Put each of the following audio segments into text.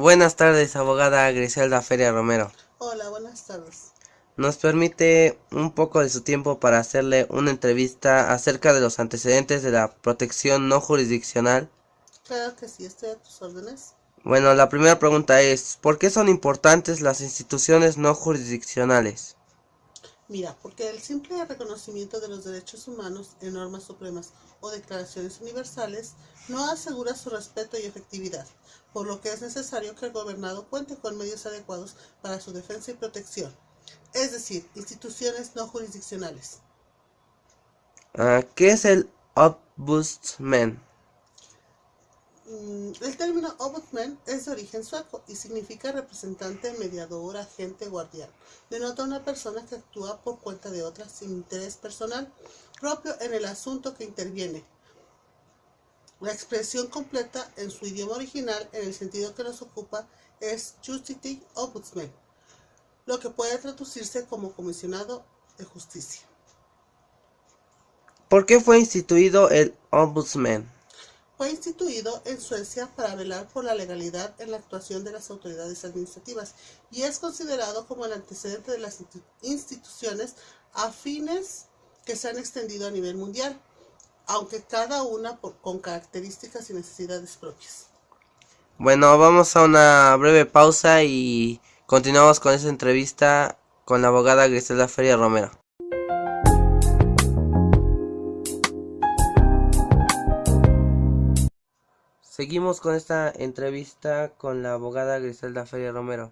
Buenas tardes, abogada Griselda Feria Romero. Hola, buenas tardes. ¿Nos permite un poco de su tiempo para hacerle una entrevista acerca de los antecedentes de la protección no jurisdiccional? Claro que sí, estoy a tus órdenes. Bueno, la primera pregunta es, ¿por qué son importantes las instituciones no jurisdiccionales? Mira, porque el simple reconocimiento de los derechos humanos en normas supremas o declaraciones universales no asegura su respeto y efectividad, por lo que es necesario que el gobernado cuente con medios adecuados para su defensa y protección, es decir, instituciones no jurisdiccionales. ¿Qué es el ombudsman? El término ombudsman es de origen sueco y significa representante, mediador, agente, guardián. Denota una persona que actúa por cuenta de otra sin interés personal propio en el asunto que interviene. La expresión completa en su idioma original, en el sentido que nos ocupa, es Justitie Ombudsman, lo que puede traducirse como comisionado de justicia. ¿Por qué fue instituido el ombudsman? Fue instituido en Suecia para velar por la legalidad en la actuación de las autoridades administrativas y es considerado como el antecedente de las instituciones afines que se han extendido a nivel mundial, aunque cada una con características y necesidades propias. Bueno, vamos a una breve pausa y continuamos con esta entrevista con la abogada Griselda Feria Romero. Seguimos con esta entrevista con la abogada Griselda Feria Romero.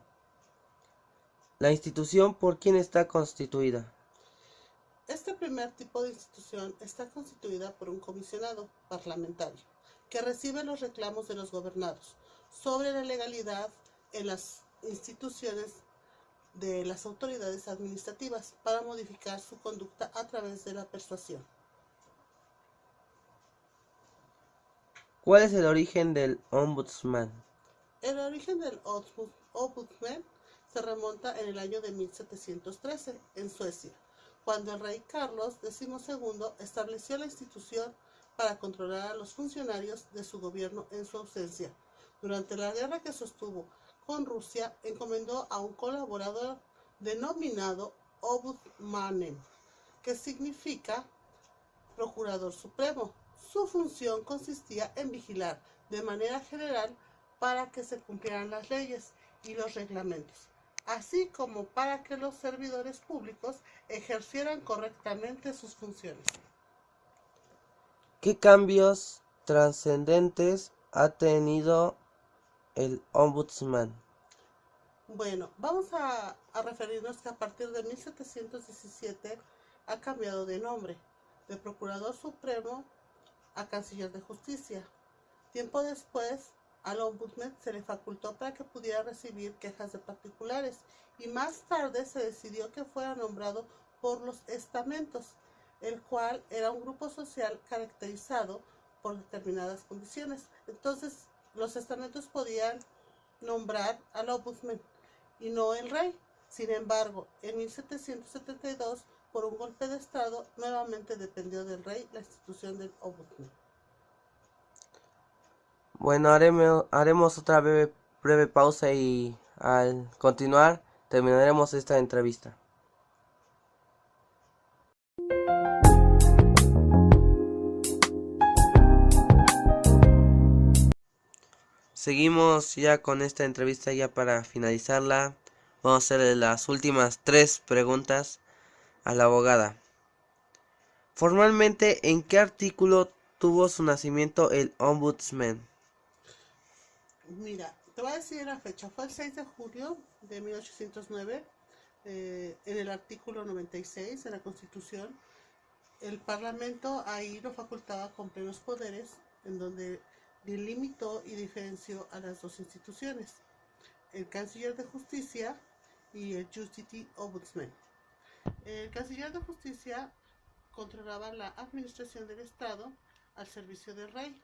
La institución, ¿por quién está constituida? Este primer tipo de institución está constituida por un comisionado parlamentario que recibe los reclamos de los gobernados sobre la legalidad en las instituciones de las autoridades administrativas para modificar su conducta a través de la persuasión. ¿Cuál es el origen del ombudsman? El origen del ombudsman se remonta en el año de 1713 en Suecia, cuando el rey Carlos XII estableció la institución para controlar a los funcionarios de su gobierno en su ausencia. Durante la guerra que sostuvo con Rusia, encomendó a un colaborador denominado ombudsmanen, que significa procurador supremo. Su función consistía en vigilar de manera general para que se cumplieran las leyes y los reglamentos, así como para que los servidores públicos ejercieran correctamente sus funciones. ¿Qué cambios trascendentes ha tenido el ombudsman? Bueno, vamos a referirnos que a partir de 1717 ha cambiado de nombre, de Procurador Supremo a Canciller de Justicia. Tiempo después, al ombudsman se le facultó para que pudiera recibir quejas de particulares y más tarde se decidió que fuera nombrado por los estamentos, el cual era un grupo social caracterizado por determinadas condiciones. Entonces, los estamentos podían nombrar al ombudsman y no el rey. Sin embargo, en 1772, por un golpe de Estado, nuevamente dependió del rey la institución del ombudsman. Bueno, haremos otra breve pausa y al continuar terminaremos esta entrevista. Seguimos ya con esta entrevista ya para finalizarla. Vamos a hacerle las últimas 3 preguntas a la abogada. Formalmente, ¿en qué artículo tuvo su nacimiento el ombudsman? Mira, te voy a decir la fecha. Fue el 6 de julio de 1809, en el artículo 96 de la Constitución. El Parlamento ahí lo facultaba con plenos poderes, en donde delimitó y diferenció a las dos instituciones, el Canciller de Justicia y el Justitie Ombudsman. El Canciller de Justicia controlaba la administración del Estado al servicio del rey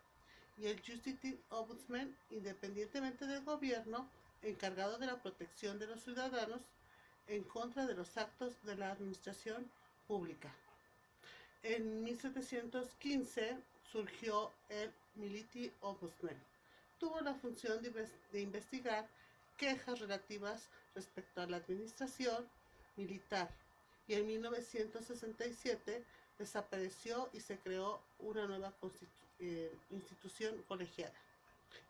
y el Justitie Ombudsman, independientemente del gobierno, encargado de la protección de los ciudadanos en contra de los actos de la administración pública. En 1715 surgió el Military Ombudsman, tuvo la función de investigar quejas relativas respecto a la administración militar y en 1967 desapareció y se creó una nueva institución colegiada,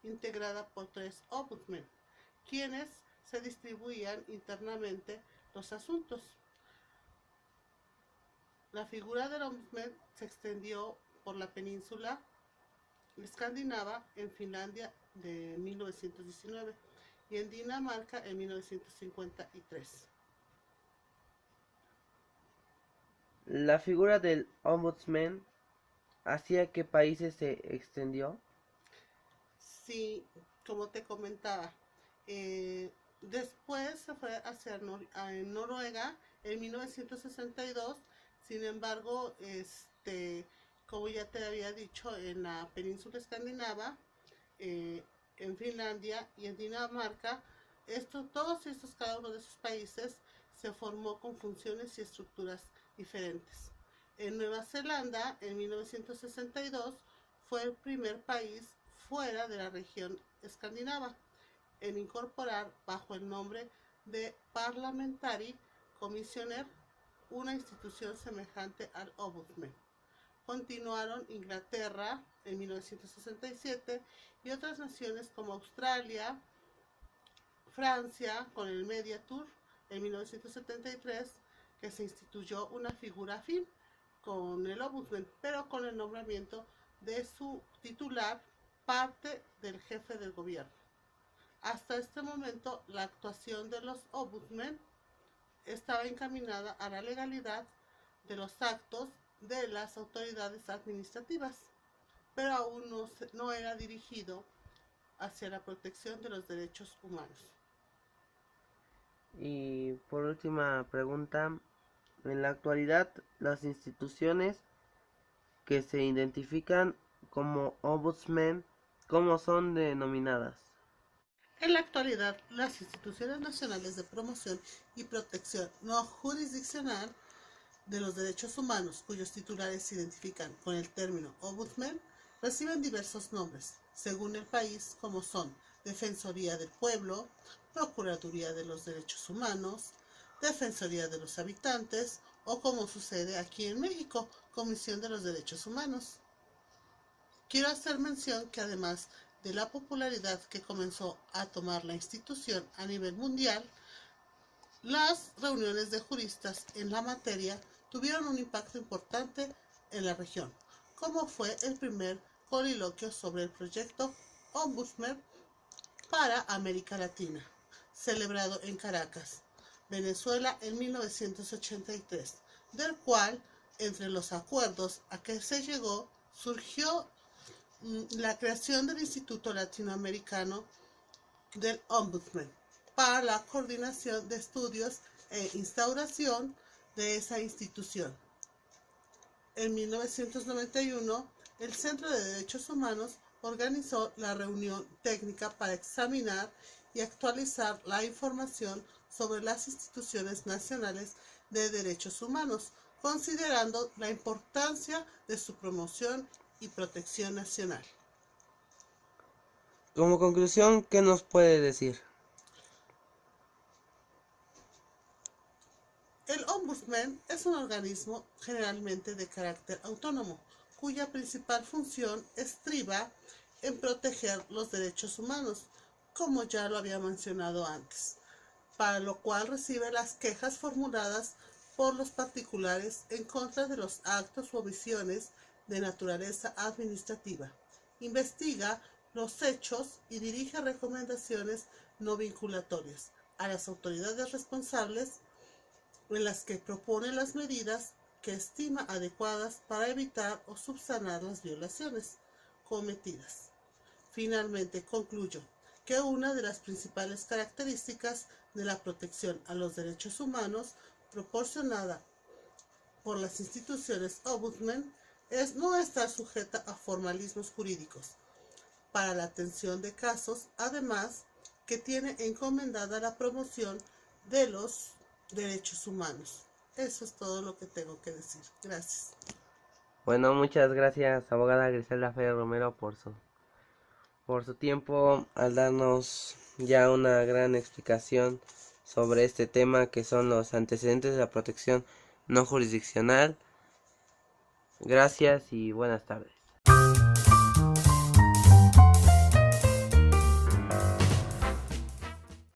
integrada por 3 ombudsmen, quienes se distribuían internamente los asuntos. La figura del ombudsman se extendió por la península escandinava en Finlandia de 1919 y en Dinamarca en 1953. La figura del ombudsman, ¿hacia qué países se extendió? Sí, como te comentaba, después se fue hacia Noruega en 1962. Sin embargo, como ya te había dicho, en la península escandinava, eh, en Finlandia y en Dinamarca, cada uno de esos países se formó con funciones y estructuras diferentes. En Nueva Zelanda, en 1962, fue el primer país fuera de la región escandinava en incorporar bajo el nombre de Parliamentary Commissioner una institución semejante al Ombudsman. Continuaron Inglaterra en 1967 y otras naciones como Australia, Francia con el Mediatur en 1973, que se instituyó una figura afín con el Ombudsman, pero con el nombramiento de su titular, parte del jefe del gobierno. Hasta este momento, la actuación de los ombudsmen estaba encaminada a la legalidad de los actos de las autoridades administrativas, pero aún no era dirigido hacia la protección de los derechos humanos. Y por última pregunta, en la actualidad las instituciones que se identifican como ombudsman, ¿cómo son denominadas? En la actualidad, las instituciones nacionales de promoción y protección no jurisdiccional de los derechos humanos, cuyos titulares se identifican con el término ombudsman, reciben diversos nombres, según el país, como son Defensoría del Pueblo, Procuraduría de los Derechos Humanos, Defensoría de los Habitantes o, como sucede aquí en México, Comisión de los Derechos Humanos. Quiero hacer mención que además de la popularidad que comenzó a tomar la institución a nivel mundial, las reuniones de juristas en la materia tuvieron un impacto importante en la región, como fue el primer coliloquio sobre el proyecto Ombudsman para América Latina, celebrado en Caracas, Venezuela en 1983, del cual, entre los acuerdos a que se llegó, surgió la creación del Instituto Latinoamericano del Ombudsman para la coordinación de estudios e instauración de esa institución. En 1991, el Centro de Derechos Humanos organizó la reunión técnica para examinar y actualizar la información sobre las instituciones nacionales de derechos humanos, considerando la importancia de su promoción y protección nacional. Como conclusión, ¿qué nos puede decir? El Ombudsman es un organismo generalmente de carácter autónomo, cuya principal función estriba en proteger los derechos humanos, como ya lo había mencionado antes, para lo cual recibe las quejas formuladas por los particulares en contra de los actos u omisiones de naturaleza administrativa, investiga los hechos y dirige recomendaciones no vinculatorias a las autoridades responsables, en las que propone las medidas que estima adecuadas para evitar o subsanar las violaciones cometidas. Finalmente, concluyo que una de las principales características de la protección a los derechos humanos proporcionada por las instituciones Ombudsman es no estar sujeta a formalismos jurídicos para la atención de casos, además que tiene encomendada la promoción de los derechos humanos. Eso es todo lo que tengo que decir. Gracias. Bueno, muchas gracias, abogada Griselda Ferrer Romero, por su por su tiempo al darnos ya una gran explicación sobre este tema que son los antecedentes de la protección no jurisdiccional. Gracias y buenas tardes.